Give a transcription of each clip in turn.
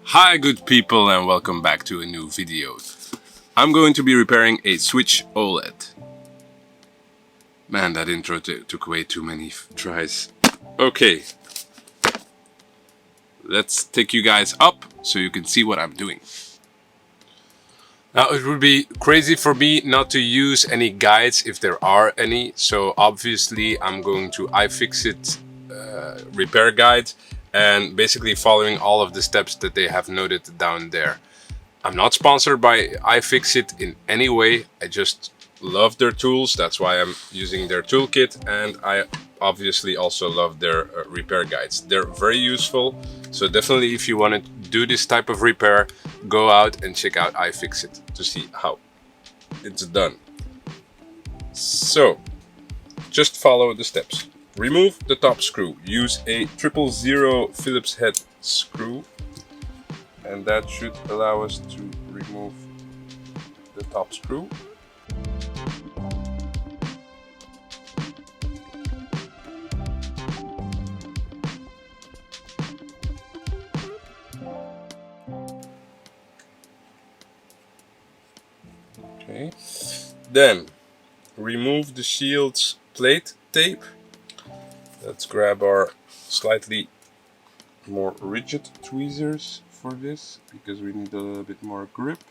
Hi good people and welcome back to a new video. I'm going to be repairing a Switch OLED. Man, that intro took way too many tries. Okay, let's take you guys up so you can see what I'm doing. Now it would be crazy for me not to use any guides if there are any, so obviously I'm going to iFixit repair guide and basically following all of the steps that they have noted down there. I'm not sponsored by iFixit in any way, I just love their tools, that's why I'm using their toolkit, and I obviously also love their repair guides. They're very useful, so definitely if you want to do this type of repair, go out and check out iFixit to see how it's done. So, just follow the steps. Remove the top screw. Use a 000 Phillips head screw, and that should allow us to remove the top screw. Okay. Then remove the shield's plate tape. Let's grab our slightly more rigid tweezers for this because we need a little bit more grip.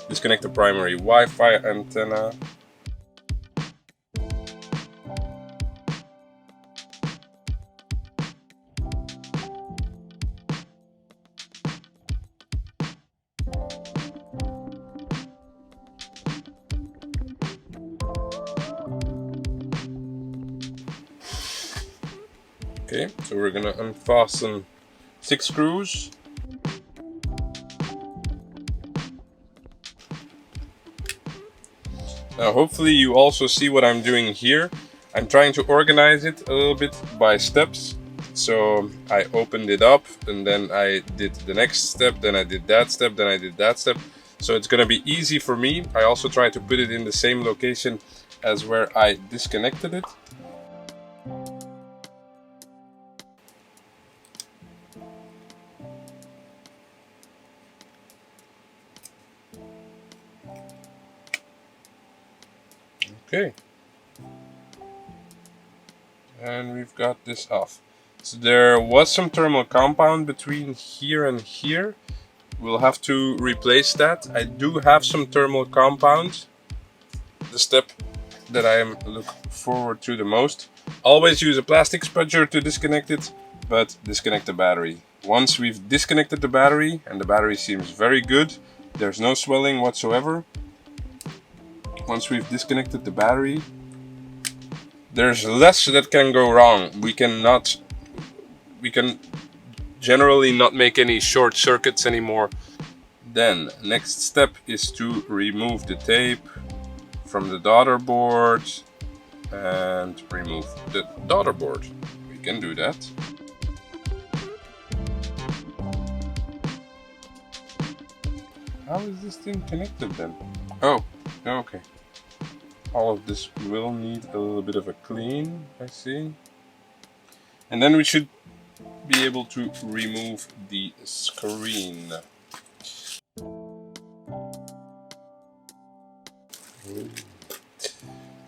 Disconnect the primary Wi-Fi antenna. Okay, so we're gonna unfasten 6 screws. Now hopefully you also see what I'm doing here. I'm trying to organize it a little bit by steps. So I opened it up and then I did the next step, then I did that step, then I did that step. So it's gonna be easy for me. I also try to put it in the same location as where I disconnected it. Okay, and we've got this off. So there was some thermal compound between here and here. We'll have to replace that. I do have some thermal compound. The step that I am looking forward to the most. Always use a plastic spudger to disconnect it, but disconnect the battery. Once we've disconnected the battery, and the battery seems very good, there's no swelling whatsoever. Once we've disconnected the battery, there's less that can go wrong. We can generally not make any short circuits anymore. Then next step is to remove the tape from the daughter board and remove the daughter board. We can do that. How is this thing connected then? Oh, okay. All of this will need a little bit of a clean, I see. And then we should be able to remove the screen. Ooh.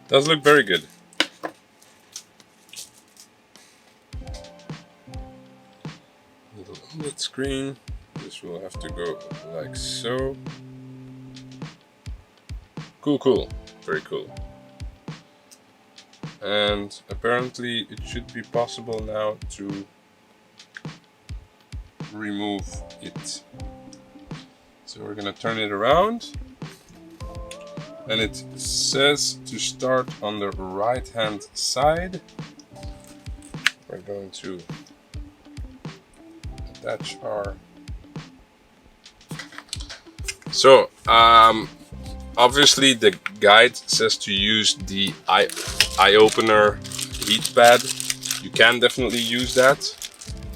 Does look very good. Little OLED screen. This will have to go like so. Cool. Very cool. And apparently it should be possible now to remove it. So we're gonna turn it around. And it says to start on the right hand side. We're going to attach our... So, obviously the guide says to use the eye opener heat pad. You can definitely use that,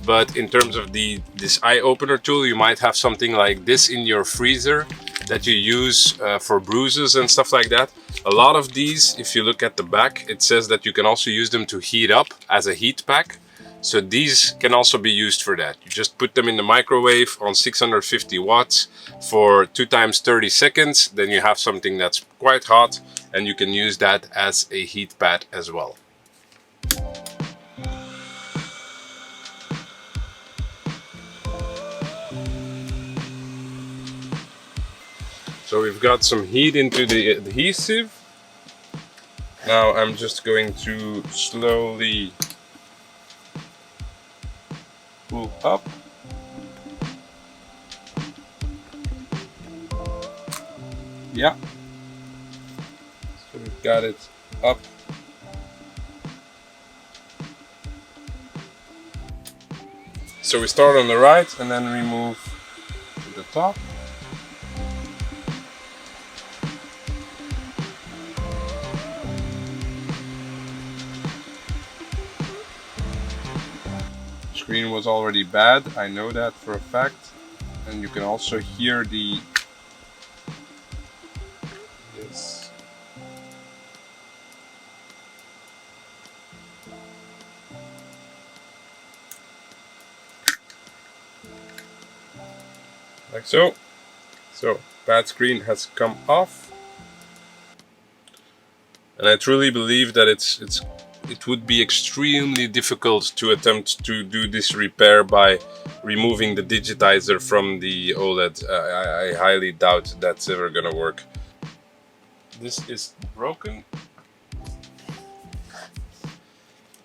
but in terms of this eye opener tool, you might have something like this in your freezer that you use for bruises and stuff like that. A lot of these, if you look at the back, it says that you can also use them to heat up as a heat pack. So these can also be used for that. You just put them in the microwave on 650 watts for 2 times 30 seconds. Then you have something that's quite hot, and you can use that as a heat pad as well. So we've got some heat into the adhesive. Now I'm just going to slowly pull up. Yeah. So we've got it up. So we start on the right and then we move to the top. Screen was already bad, I know that for a fact, and you can also hear the like so. So bad screen has come off, and I truly believe that it would be extremely difficult to attempt to do this repair by removing the digitizer from the OLED. I highly doubt that's ever gonna work. This is broken.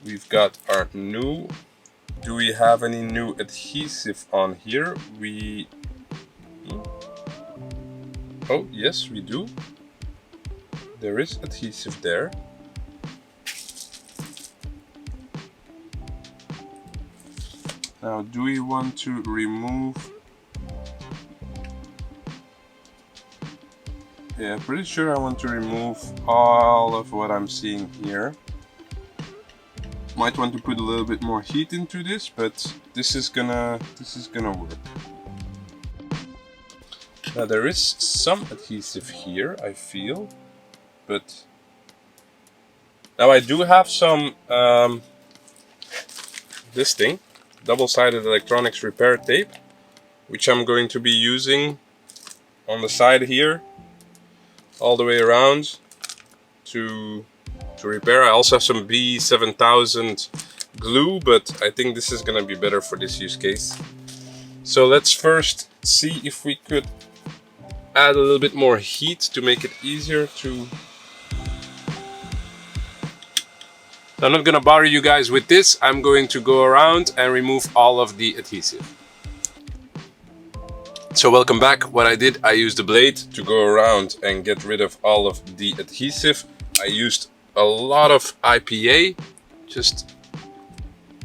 We've got our new. Do we have any new adhesive on here? Oh yes, we do. There is adhesive there. Now, do we want to remove? Yeah, pretty sure I want to remove all of what I'm seeing here. Might want to put a little bit more heat into this, but this is gonna work. Now there is some adhesive here, I feel, but now I do have some this thing. Double-sided electronics repair tape, which I'm going to be using on the side here all the way around to repair. I also have some B7000 glue, but I think this is gonna be better for this use case. So let's first see if we could add a little bit more heat to make it easier to... I'm not gonna bother you guys with this. I'm going to go around and remove all of the adhesive. So welcome back. What I did, I used the blade to go around and get rid of all of the adhesive. I used a lot of IPA, just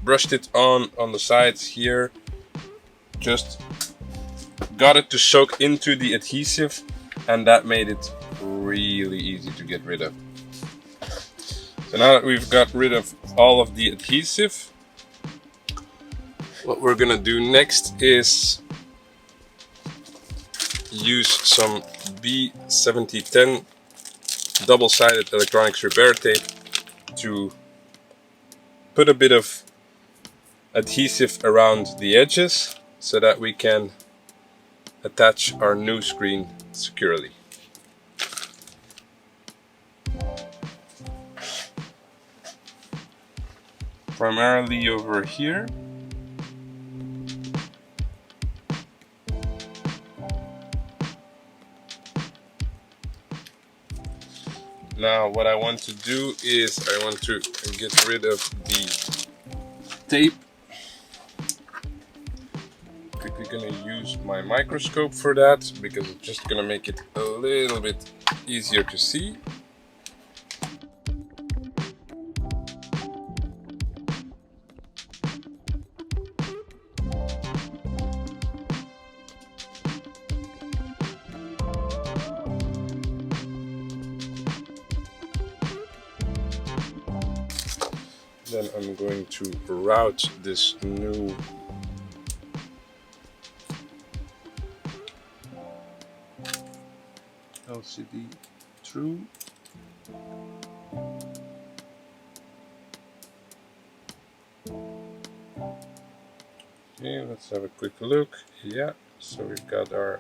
brushed it on the sides here, just got it to soak into the adhesive, and that made it really easy to get rid of. So now that we've got rid of all of the adhesive, what we're gonna do next is use some B7010 double-sided electronics repair tape to put a bit of adhesive around the edges so that we can attach our new screen securely. Primarily over here. Now what I want to do is I want to get rid of the tape. Quickly gonna use my microscope for that because it's just gonna make it a little bit easier to see. Then I'm going to route this new LCD through. Okay, let's have a quick look. Yeah, so we've got our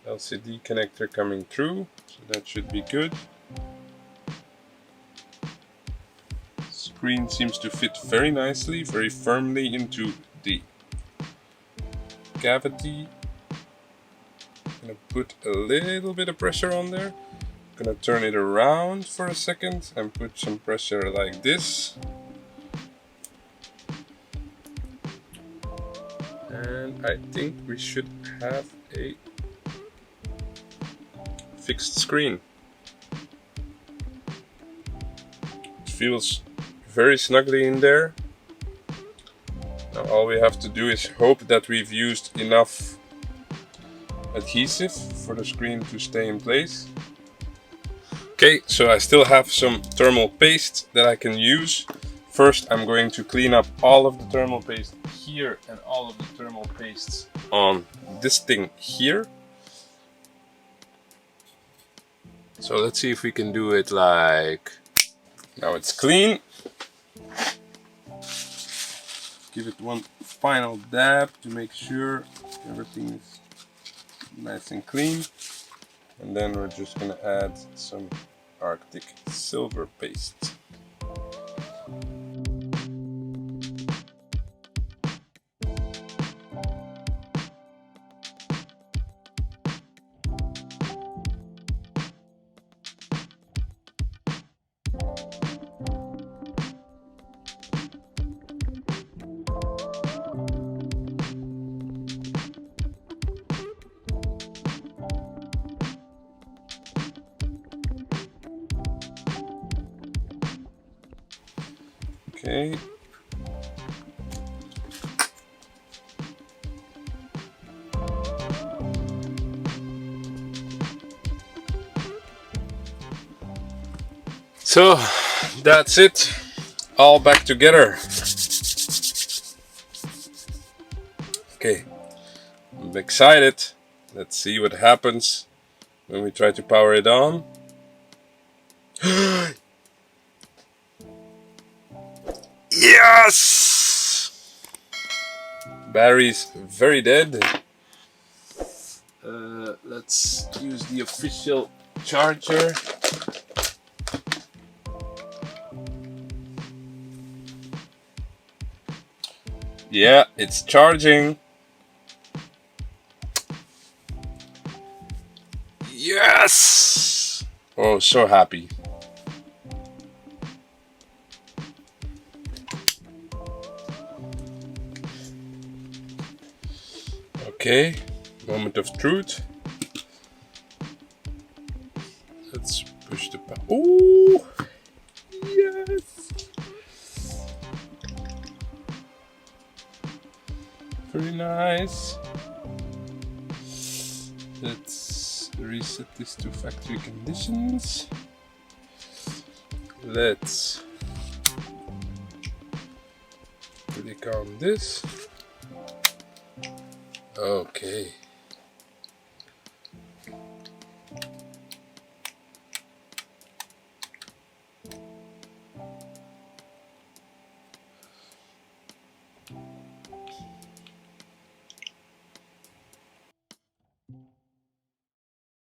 LCD connector coming through, so that should be good. Screen seems to fit very nicely, very firmly into the cavity. I'm gonna put a little bit of pressure on there. I'm gonna turn it around for a second and put some pressure like this. And I think we should have a fixed screen. It feels very snugly in there. Now all we have to do is hope that we've used enough adhesive for the screen to stay in place. Okay, so I still have some thermal paste that I can use. First I'm going to clean up all of the thermal paste here and all of the thermal pastes on this thing here. So let's see if we can do it like... Now it's clean. Give it one final dab to make sure everything is nice and clean. And then we're just gonna add some Arctic silver paste. Okay. So that's it, all back together. Okay, I'm excited. Let's see what happens when we try to power it on. Yes! Battery's very dead. Let's use the official charger. Yeah, it's charging. Yes! Oh, so happy. Okay, moment of truth. Let's push the power. Oh, yes! Very nice. Let's reset this to factory conditions. Let's click on this. Okay.